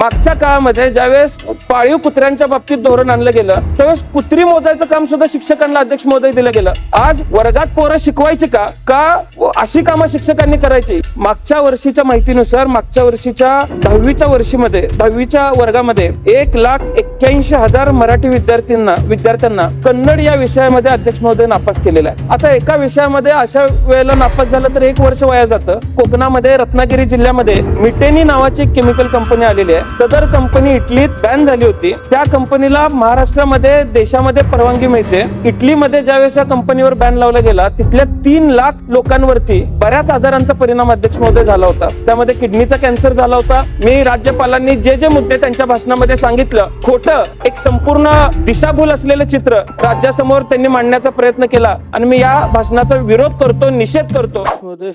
मागच्या काळामध्ये ज्यावेळेस पाळीव कुत्र्यांच्या बाबतीत धोरण आणलं गेलं त्यावेळेस कुत्री मोजायचं काम सुद्धा शिक्षकांना अध्यक्ष महोदय दिलं गेलं. आज वर्गात पोरं शिकवायची का अशी कामं शिक्षकांनी करायची. मागच्या वर्षीच्या माहितीनुसार मागच्या वर्षीच्या 10वीच्या वर्षीमध्ये 10वीच्या वर्गामध्ये 1,81,000 मराठी विद्यार्थ्यांना कन्नड या विषयामध्ये अध्यक्ष महोदय नापास केलेला आहे. आता एका विषयामध्ये अशा वेळेला नापास झालं तर 1 वर्ष वाया जातं. कोकणामध्ये रत्नागिरी जिल्ह्यामध्ये मिटेनी नावाची एक केमिकल कंपनी आलेली आहे. सदर कंपनी इटलीत बॅन झाली होती. त्या कंपनीला महाराष्ट्रामध्ये देशामध्ये परवानगी मिळते. इटलीमध्ये ज्यावेळेस या कंपनीवर बॅन लावला गेला तिथल्या 3 लाख लोकांवरती बऱ्याच आजारांचा परिणाम अध्यक्ष महोदय झाला होता. त्यामध्ये किडनीचा कॅन्सर झाला होता. मी राज्यपालांनी जे मुद्दे त्यांच्या भाषणामध्ये सांगितलं खोटं एक संपूर्ण दिशाभूल असलेलं चित्र राज्यासमोर त्यांनी मांडण्याचा प्रयत्न केला आणि मी या भाषणाचा विरोध करतो, निषेध करतो.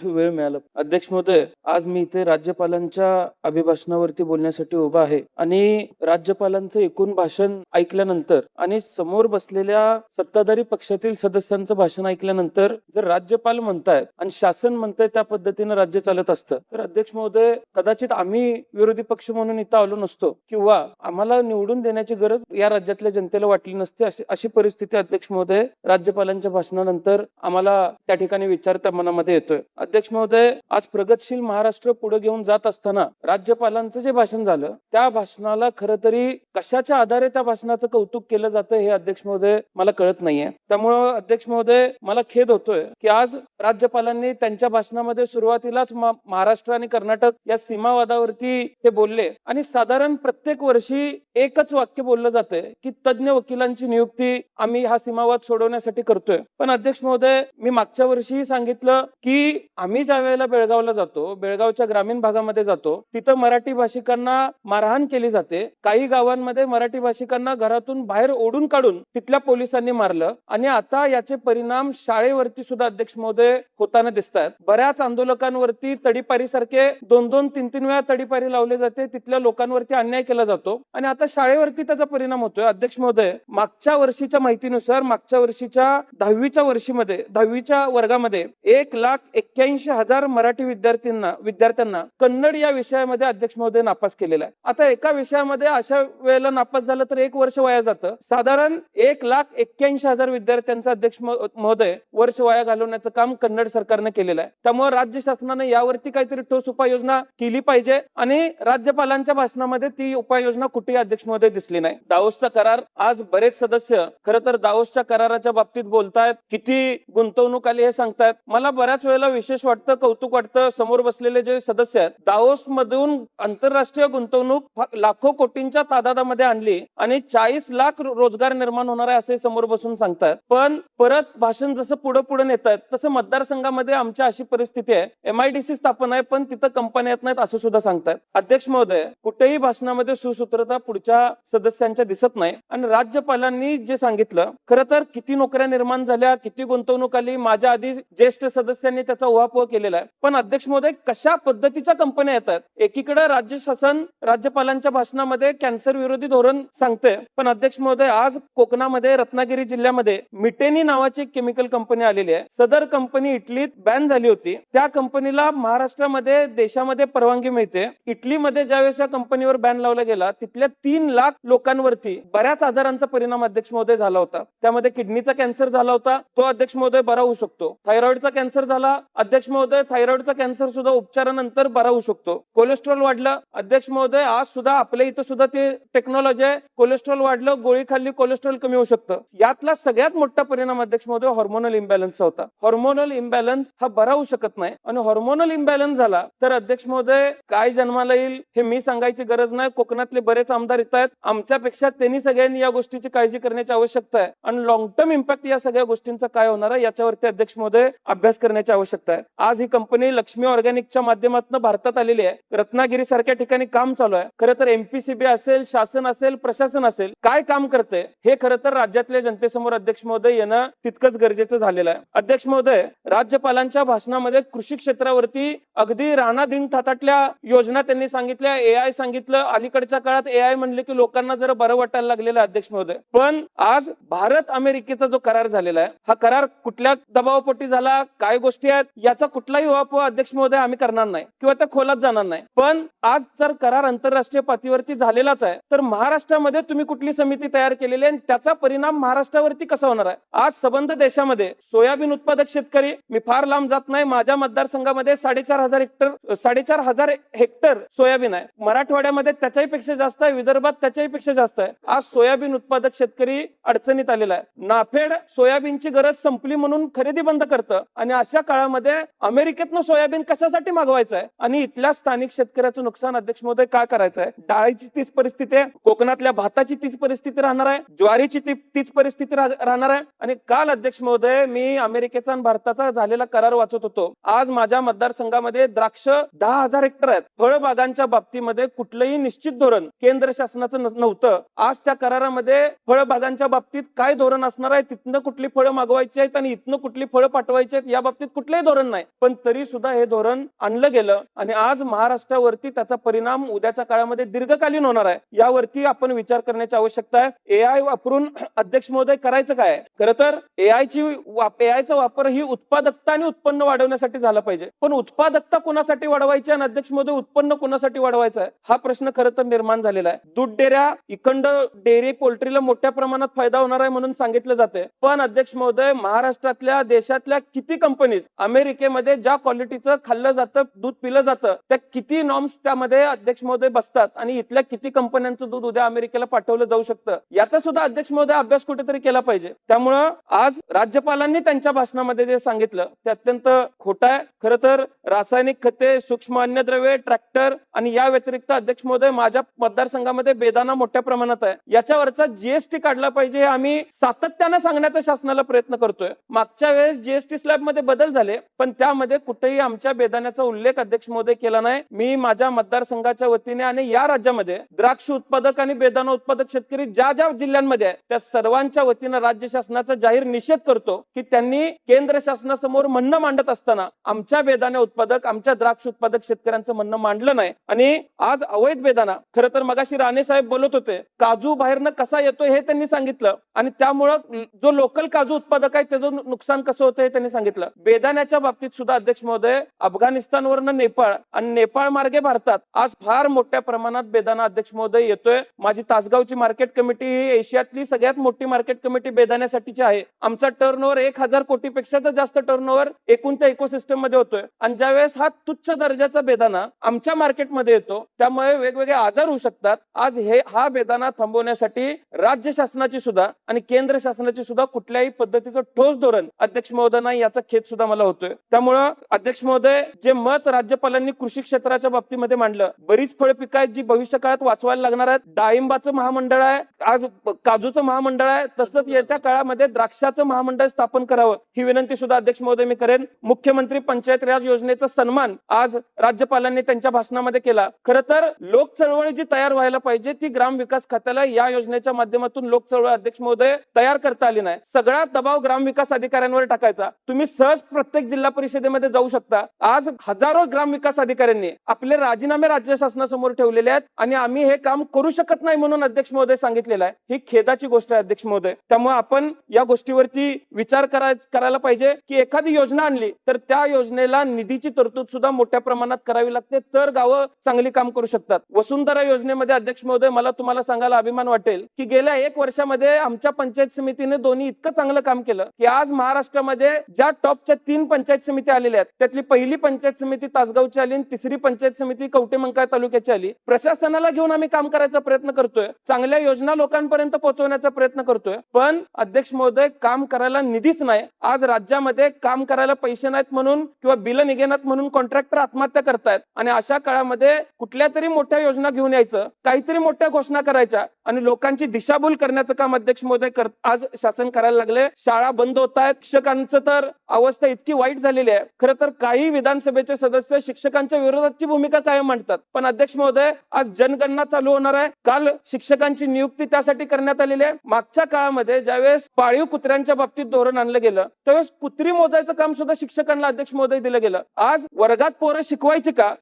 वेळ मिळाला. अध्यक्ष महोदय, आज मी इथे राज्यपालांच्या अभिभाषणावरती बोलण्यासाठी उभा आहे आणि राज्यपालांचं एकूण भाषण ऐकल्यानंतर आणि समोर बसलेल्या सत्ताधारी पक्षातील सदस्यांचं भाषण ऐकल्यानंतर जर राज्यपाल म्हणतायत आणि शासन म्हणताय त्या पद्धतीनं राज्य चालत असतं तर अध्यक्ष महोदय कदाचित आम्ही विरोधी पक्ष म्हणून इथं आलो नसतो किंवा आम्हाला निवडून देण्याची गरज या राज्यातल्या जनतेला वाटली नसते. अशी परिस्थिती अध्यक्ष महोदय राज्यपालांच्या भाषणानंतर आम्हाला त्या ठिकाणी विचार त्या मनामध्ये येतोय. अध्यक्ष महोदय, आज प्रगतशील महाराष्ट्र पुढे घेऊन जात असताना राज्यपालांचं जे भाषण झालं त्या भाषणाला खरं तरी कशाच्या आधारे त्या भाषणाचं कौतुक केलं जातं हे अध्यक्ष महोदय मला कळत नाहीये. त्यामुळं अध्यक्ष महोदय मला खेद होतोय की आज राज्यपालांनी त्यांच्या भाषणामध्ये सुरुवातीलाच महाराष्ट्र आणि कर्नाटक या सीमावादावरती ते बोलले आणि साधारण प्रत्येक वर्षी एकच वाक्य बोललं जातंय की तज्ञ वकिलांची नियुक्ती आम्ही हा सीमावाद सोडवण्यासाठी करतोय. पण अध्यक्ष महोदय, मी मागच्या वर्षीही सांगितलं की आम्ही ज्या वेळेला बेळगावला जातो, बेळगावच्या ग्रामीण भागामध्ये जातो, तिथं मराठी भाषिकांना मारहाण केली जाते. काही गावांमध्ये मराठी भाषिकांना घरातून बाहेर ओढून काढून तिथल्या पोलिसांनी मारलं आणि आता याचे परिणाम शाळेवरती सुद्धा अध्यक्ष महोदय होताना दिसत आहेत. बऱ्याच आंदोलकांवरती तडीपारी सारखे 2-2, 3-3 वेळा तडीपारी लावले जाते. तिथल्या लोकांवरती अन्याय केला जातो आणि आता शाळेवरती त्याचा परिणाम होतोय. अध्यक्ष महोदय, मागच्या वर्षीच्या माहितीनुसार मागच्या वर्षीच्या 10वीच्या वर्गामध्ये 1,81,000 मराठी विद्यार्थ्यांना कन्नड या विषयामध्ये अध्यक्ष महोदय नापास केलेला आहे. आता एका विषयामध्ये अशा वेळेला नापास झालं तर 1 वर्ष वाया जातं. साधारण 1,81,000 विद्यार्थ्यांचं अध्यक्ष महोदय वर्ष वाया घालवण्याचं काम कन्नड सरकारने केलेलं आहे. त्यामुळे राज्य शासनाने यावरती काहीतरी ठोस उपाययोजना केली पाहिजे आणि राज्यपालांच्या भाषणामध्ये ती उपाययोजना कुठेही अध्यक्ष महोदय दिसली नाही. दावोसचा करार, आज बरेच सदस्य खरं तर दावोसच्या कराराच्या बाबतीत बोलतायत, किती गुंतवणूक आली हे सांगतायत. मला बऱ्याच वेळेला विशेष वाटतं, कौतुक वाटतं, समोर बसलेले जे सदस्य आहेत दावोस मधून आंतरराष्ट्रीय गुंतवणूक लाखो कोटींच्या तादादामध्ये आणली आणि 40 लाख रोजगार निर्माण होणार आहे असे समोर बसून सांगतात. पण परत भाषण जसं पुढे नेत आहेत तसं मतदारसंघामध्ये आमच्या अशी परिस्थिती आहे, MIDC स्थापन आहे पण तिथं कंपन्या येत नाहीत असं सुद्धा सांगतात. अध्यक्ष महोदय, कुठेही भाषणामध्ये सुसूत्रता पुढच्या सदस्यांच्या दिसत नाही आणि राज्यपालांनी जे सांगितलं खरं तर किती नोकऱ्या निर्माण झाल्या, किती गुंतवणूक आली, माझ्या आधी ज्येष्ठ सदस्यांनी त्याचा उहापोह केलेला आहे. पण अध्यक्ष महोदय, कशा पद्धतीच्या कंपन्या येतात? एकीकडे राज्य शासन राज्यपालांच्या भाषणामध्ये कॅन्सर विरोधी धोरण सांगते, पण अध्यक्ष महोदय आज कोकणामध्ये रत्नागिरी जिल्ह्यामध्ये मिटेनी नावाची एक केमिकल कंपनी आलेली आहे. सदर कंपनी इटलीत बॅन झाली होती. त्या कंपनीला महाराष्ट्रामध्ये देशामध्ये परवानगी मिळते. इटलीमध्ये ज्यावेळेस या कंपनीवर बॅन लावला गेला तिथल्या 3 लाख लोकांवरती बऱ्याच आजारांचा परिणाम अध्यक्ष महोदय झाला होता. त्यामध्ये किडनीचा कॅन्सर झाला होता, तो अध्यक्ष महोदय बरा होऊ शकतो. थायरॉइडचा कॅन्सर झाला अध्यक्ष महोदय, थायरॉइडचा कॅन्सर सुद्धा उपचारानंतर बरा होऊ शकतो. कोलेस्ट्रॉल वाढलं अध्यक्ष महोदय, आज सुद्धा आपल्या इथं सुद्धा ते टेक्नॉलॉजी आहे. कोलेस्ट्रॉल वाढलं, गोळी खाल्ली, कोलेस्ट्रॉल कमी होऊ शकतं. यातला सगळ्यात मोठा परिणाम अध्यक्ष महोदय हॉर्मोनल इम्बॅलन्सचा होता. हॉर्मोनल इम्बॅलन्स हा बरा होऊ शकत नाही आणि हॉर्मोनल इम्बॅलन्स झाला तर अध्यक्ष महोदय काय जन्माला येईल हे मी सांगायची गरज नाही. कोकणातले बरेच आमदार येत आहेत, आमच्यापेक्षा त्यांनी सगळ्यांनी या गोष्टीची काळजी करण्याची आवश्यकता आहे आणि लॉंग टर्म इम्पॅक्ट या सगळ्या गोष्टींचा काय होणार आहे याच्यावरती अध्यक्ष महोदय अभ्यास करण्याची आवश्यकता आहे. आज ही कंपनी लक्ष्मी ऑर्गॅनिकच्या माध्यमातून भारतात आलेली आहे. रत्नागिरी सारख्या ठिकाणी काम चालू आहे. खरं तर MPCB असेल, शासन असेल, प्रशासन असेल, काय काम करते हे खरं तर राज्यातल्या जनतेसमोर अध्यक्ष महोदय येणं तितकंच गरजेचं झालेलं आहे. अध्यक्ष महोदय, राज्यपालांच्या भाषणामध्ये कृषी क्षेत्रावरती अगदी राणादिन थाटातल्या योजना त्यांनी सांगितल्या, AI सांगितलं. अलीकडच्या काळात AI म्हणले की लोकांना जरा बरं वाटायला लागलेलं आहे अध्यक्ष महोदय. पण आज भारत अमेरिकेचा जो करार झालेला आहे, हा करार कुठल्या दबावापोटी झाला, काय गोष्टी आहेत याचा कुठलाही उहापोह अध्यक्ष महोदय आम्ही करणार नाही किंवा त्या खोलात जाणार नाही. पण आज जर करार आंतरराष्ट्रीय पातळीवरती झालेलाच आहे, तर महाराष्ट्रामध्ये तुम्ही कुठली समिती तयार केलेली आहे, त्याचा परिणाम महाराष्ट्रावरती कसा होणार आहे? आज संबंध देशामध्ये सोयाबीन उत्पादक शेतकरी, मी फार लांब जात नाही, माझ्या मतदारसंघामध्ये 4,500 हेक्टर सोयाबीन आहे. मराठवाड्यामध्ये त्याच्याही पेक्षा जास्त आहे, विदर्भात त्याच्याही पेक्षा जास्त आहे. आज सोयाबीन उत्पादक शेतकरी अडचणीत आलेला आहे. नाफेड सोयाबीनची गरज संपली म्हणून खरेदी बंद करतं आणि अशा काळामध्ये अमेरिकेतनं सोयाबीन कशासाठी मागवायचं आहे आणि इथल्या स्थानिक शेतकऱ्याचं नुकसान अध्यक्ष महोदय काय करायचं आहे? डाळीची तीच परिस्थिती आहे, कोकणातल्या भाताची तीच परिस्थिती राहणार आहे, ज्वारीची तीच परिस्थिती राहणार आहे. आणि काल अध्यक्ष महोदय मी अमेरिकेचा आणि भारताचा झालेला करार वाचत होतो. आज माझ्या मतदारसंघामध्ये द्राक्ष 10,000 हेक्टर आहेत. फळबागांच्या बाबतीमध्ये कुठलंही निश्चित धोरण केंद्र शासनाचं नव्हतं. आज त्या करारामध्ये फळबागांच्या बाबतीत काय धोरण असणार आहे, तिथनं कुठली फळं मागवायची आहेत आणि इथनं कुठली फळं पाठवायची आहेत या बाबतीत कुठलंही धोरण नाही. पण तरी सुद्धा हे धोरण आणलं गेलं आणि आज महाराष्ट्रावरती त्याचा परिणाम उद्याच्या काळामध्ये दीर्घकालीन होणार आहे. यावरती आपण विचार करण्याची आवश्यकता आहे. AI वापरून अध्यक्ष महोदय करायचं काय? खरं तर AIचा वापर ही उत्पादकता आणि उत्पन्न वाढवण्यासाठी झाला पाहिजे. पण उत्पादकता कोणासाठी वाढवायची आणि अध्यक्ष महोदय उत्पन्न कोणासाठी वाढवायचं आहे हा प्रश्न खरं तर निर्माण झालेला आहे. दूध डेऱ्या, इखंड डेअरी, पोल्ट्रीला मोठ्या प्रमाणात फायदा होणार आहे म्हणून सांगितलं जाते. पण अध्यक्ष महोदय, महाराष्ट्रातल्या देशातल्या किती कंपनीज अमेरिकेमध्ये ज्या क्वालिटीचं खाल्लं जातं, दूध पिलं जातं, त्या किती नॉर्म्स त्यामध्ये अध्यक्ष महोदय बसतात आणि इथल्या किती कंपन्यांचं दूध उद्या अमेरिकेला पाठवलं जाऊ शकतं याचा सुद्धा अध्यक्ष महोदय अभ्यास कुठेतरी केला पाहिजे. त्यामुळं आज राज्यपालांनी त्यांच्या भाषणामध्ये जे सांगितलं ते अत्यंत खोटं आहे. खरं तर रासायनिक खते, सूक्ष्म अन्नद्रव्ये, ट्रॅक्टर आणि या व्यतिरिक्त अध्यक्ष महोदय माझ्या मतदारसंघामध्ये बेदाना मोठ्या प्रमाणात आहे. याच्यावरचा GST काढला पाहिजे हे आम्ही सातत्यानं सांगण्याचा शासनाला प्रयत्न करतोय. मागच्या वेळेस GST स्लॅब मध्ये बदल झाले पण त्यामध्ये कुठेही आमच्या बेदाण्याचा उल्लेख अध्यक्ष महोदय केला नाही. मी माझ्या मतदारसंघाच्या वतीने आणि या राज्यामध्ये द्राक्ष उत्पादक आणि बेदाणा उत्पादक शेतकरी ज्या ज्या जिल्ह्यांमध्ये आहे त्या सर्वांच्या वतीनं राज्य शासनाचा जाहीर निषेध करतो की त्यांनी केंद्र शासनासमोर म्हणणं मांडत असताना आमच्या बेदाणा उत्पादक, आमच्या द्राक्ष उत्पादक शेतकऱ्यांचं म्हणणं मांडलं नाही. आणि आज अवैध बेदाणा, खरं तर मगाशी राणे साहेब बोलत होते, काजू बाहेरनं कसा येतोय हे त्यांनी सांगितलं आणि त्यामुळं जो लोकल काजू उत्पादक आहे त्याचं नुकसान कसं होतं हे त्यांनी सांगितलं. बेदाण्याच्या बाबतीत सुद्धा अध्यक्ष महोदय अफगाणिस्तानवरनं नेपाळ आणि नेपाळ मार्गे भारतात आज फार मोठ्या प्रमाणात बेदाणा अध्यक्ष महोदय येतोय. माझी तासगावची मार्केट कमिटी ही एशियातली सगळ्यात मोठी मार्केट कमिटी बेदाण्यासाठीची आहे. आमचा टर्नओव्हर 1,000 कोटीपेक्षा जास्त टर्नओव्हर एकूण त्या इकोसिस्टम मध्ये होतोय आणि ज्यावेळेस हा तुच्छ दर्जाचा बेदाणा आमच्या मार्केटमध्ये येतो त्यामुळे वेगवेगळे आजार होऊ शकतात. आज हा बेदाणा थांबवण्यासाठी राज्य शासनाची सुद्धा आणि केंद्र शासनाची सुद्धा कुठल्याही पद्धतीचं ठोस धोरण अध्यक्ष महोदय नाही याचा खेद सुद्धा मला होतोय. त्यामुळं अध्यक्ष महोदय, जे मत राज्यपालांनी कृषी क्षेत्राच्या बाबतीमध्ये मांडलं, बरीच फळ पिकं आहेत जी भविष्य काळात वाचवायला लागणार आहेत. डाळिंबाचं महामंडळ आहे, आज काजूचं महामंडळ आहे, तसंच येत्या काळामध्ये द्राक्षाचं महामंडळ स्थापन करावं ही विनंती सुद्धा अध्यक्ष महोदय मी करेन. मुख्यमंत्री पंचायत राज योजनेचा सन्मान आज राज्यपालांनी त्यांच्या भाषणामध्ये केला. खरं तर लोक चळवळ जी तयार व्हायला पाहिजे ती ग्राम विकास खात्याला या योजनेच्या माध्यमातून लोक चळवळ अध्यक्ष महोदय तयार करता आली नाही. सगळा दबाव ग्राम विकास अधिकाऱ्यांवर टाकायचा. तुम्ही सहज प्रत्येक जिल्हा परिषदेमध्ये जाऊ शकता. आज हजारो ग्राम विकास अधिकाऱ्यांनी आपले राजीनामे राज्य शासनासमोर ठेवलेले आहेत आणि आम्ही हे काम करू शकत नाही म्हणून अध्यक्ष महोदय सांगितलेलं आहे. ही खेदाची गोष्ट आहे अध्यक्ष महोदय. त्यामुळे आपण या गोष्टीवरती विचार करायला पाहिजे की एखादी योजना आणली तर त्या योजनेला निधीची तरतूद सुद्धा मोठ्या प्रमाणात करावी लागते, तर गावं चांगली काम करू शकतात. वसुंधरा योजनेमध्ये अध्यक्ष महोदय मला तुम्हाला सांगायला अभिमान वाटेल की गेल्या 1 वर्षामध्ये आमच्या पंचायत समितीने दोन्ही इतकं चांगलं काम केलं की आज महाराष्ट्रामध्ये ज्या टॉपच्या 3 पंचायत समिती आलेल्या आहेत त्यातली पहिली पंचायत समिती तासगावची आली आणि तिसरी पंचायत समिती कवठेमंकाळ तालुक्याची आली. प्रशासनाला घेऊन आम्ही काम करायचा प्रयत्न करतोय, चांगल्या योजना लोकांपर्यंत पोहोचवण्याचा प्रयत्न करतोय. पण अध्यक्ष महोदय, काम करायला निधीच नाही. आज राज्यामध्ये काम करायला पैसे नाहीत म्हणून किंवा बिल निघेनात म्हणून कॉन्ट्रॅक्टर आत्महत्या करतायत आणि अशा काळामध्ये कुठल्या तरी मोठ्या योजना घेऊन यायचं, काहीतरी मोठ्या घोषणा करायच्या आणि लोकांची दिशाभूल करण्याचं काम अध्यक्ष महोदय आज शासन करायला लागले. शाळा बंद होत आहेत. शिक्षकांचं तर अवस्था इतकी वाईट झालेली आहे. खरं तर काही विधानसभेचे सदस्य शिक्षकांच्या विरोधाची भूमिका कायम मांडतात, पण अध्यक्ष महोदय आज जनगणना चालू होणार आहे. काल शिक्षकांची नियुक्ती त्यासाठी करण्यात आलेली आहे. मागच्या काळामध्ये ज्यावेळेस पाळीव कुत्र्यांच्या बाबतीत धोरण आणलं गेलं त्यावेळेस कुत्री मोजायचं काम सुद्धा शिक्षकांना अध्यक्ष महोदय दिलं गेलं. आज वर्गात पोरं शिकवायची का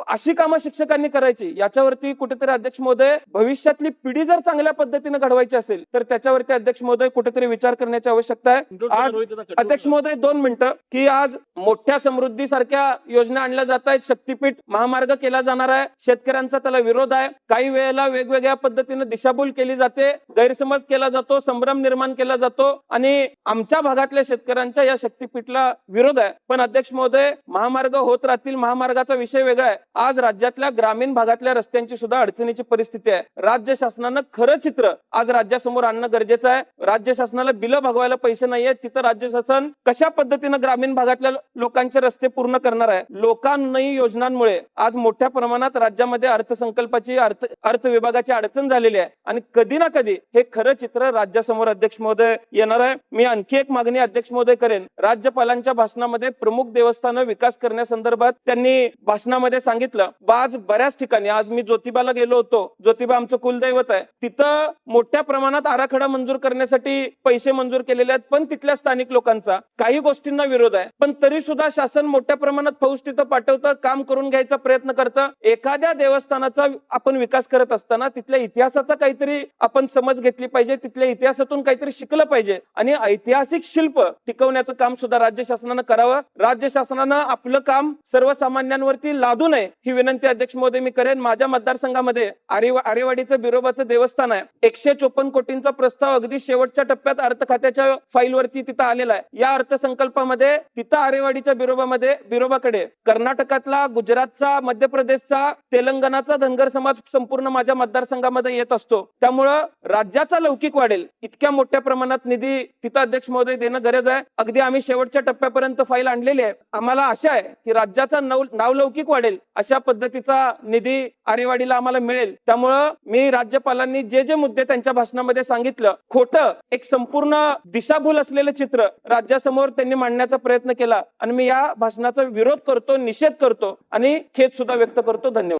अशी कामं शिक्षकांनी करायची, याच्यावरती कुठेतरी अध्यक्ष महोदय भविष्यातली पिढी जर चांगल्या पद्धतीने घडवायची असेल तर त्याच्यावरती अध्यक्ष महोदय कुठेतरी विचार करण्याची आवश्यकता आहे. आज अध्यक्ष महोदय 2 मिनिटं की आज मोठ्या समृद्धी सारख्या योजना आणल्या जात आहेत. शक्तीपीठ महामार्ग केला जाणार आहे. शेतकऱ्यांचा त्याला विरोध आहे. काही वेळेला वेगवेगळ्या पद्धतीने दिशाभूल केली जाते, गैरसमज केला जातो, संभ्रम निर्माण केला जातो आणि आमच्या भागातल्या शेतकऱ्यांच्या या शक्तीपीठला विरोध आहे. पण अध्यक्ष महोदय महामार्ग होत राहतील. महामार्गाचा विषय वेगळा आहे. आज राज्यातल्या ग्रामीण भागातल्या रस्त्यांची सुद्धा अडचणीची परिस्थिती आहे. राज्य शासनानं खरं चित्र आज राज्यासमोर आणणं गरजेचं आहे. राज्य शासनाला बिलं भागवायला पैसे नाहीयेत, तिथं राज्य शासन कशा पद्धतीनं ग्रामीण भागातल्या लोकांचे रस्ते पूर्ण करणार आहे. लोकांनी योजनांमुळे आज मोठ्या प्रमाणात राज्यामध्ये अर्थसंकल्पाची अर्थ विभागाची अडचण झालेली आहे आणि कधी ना कधी हे खरं चित्र राज्यासमोर अध्यक्ष महोदय येणार आहे. मी आणखी एक मागणी अध्यक्ष महोदय करेन. राज्यपालांच्या भाषणामध्ये प्रमुख देवस्थानं विकास करण्यासंदर्भात त्यांनी भाषणामध्ये सांगितलं. आज बऱ्याच ठिकाणी आज मी ज्योतिबाला गेलो होतो. ज्योतिबा आमचं कुलदैवत आहे. तिथं मोठ्या प्रमाणात आराखडा मंजूर करण्यासाठी पैसे मंजूर केलेले आहेत, पण तिथल्या स्थानिक लोकांचा काही गोष्टींना विरोध आहे. पण तरी सुद्धा शासन मोठ्या प्रमाणात फौज तिथं पाठवतं, काम करून घ्यायचा प्रयत्न करतं. एखाद्या देवस्थानाचा आपण विकास करत असताना तिथल्या इतिहासाचा काहीतरी आपण समज घेतली पाहिजे, तिथल्या इतिहासातून काहीतरी शिकलं पाहिजे आणि ऐतिहासिक शिल्प टिकवण्याचं काम सुद्धा राज्य शासनानं करावं. राज्य शासनानं आपलं काम सर्वसामान्यांवरती लादू नये ही विनंती अध्यक्ष महोदय मी करेन. माझ्या मतदारसंघामध्ये आरेवाडीचं बिरोबाचं देवस्थान आहे. 154 कोटींचा प्रस्ताव अगदी शेवटच्या टप्प्यात अर्थ खात्याच्या फाईलवरती तिथं आलेला आहे. या अर्थसंकल्पामध्ये तिथं आरेवाडीच्या बिरोबाकडे कर्नाटकातला, गुजरातचा, मध्य प्रदेशचा, तेलंगणाचा धनगर समाज संपूर्ण माझ्या मतदारसंघामध्ये येत असतो. त्यामुळं राज्याचा लौकिक वाढेल इतक्या मोठ्या प्रमाणात निधी तिथं अध्यक्ष महोदय देणं गरज आहे. अगदी आम्ही शेवटच्या टप्प्यापर्यंत फाईल आणलेली आहे. आम्हाला आशा आहे की राज्याचा नावलौकिक वाढेल अशा पद्धतीचा निधी आरेवाडीला आम्हाला मिळेल. त्यामुळं मी राज्यपालांनी जे मुद्दे त्यांच्या भाषणामध्ये सांगितलं, खोटं एक संपूर्ण दिशाभूल असलेलं चित्र राज्यासमोर त्यांनी मांडण्याचा प्रयत्न केला आणि मी या भाषणाचा विरोध करतो, निषेध करतो आणि खेद सुद्धा व्यक्त करतो. धन्यवाद.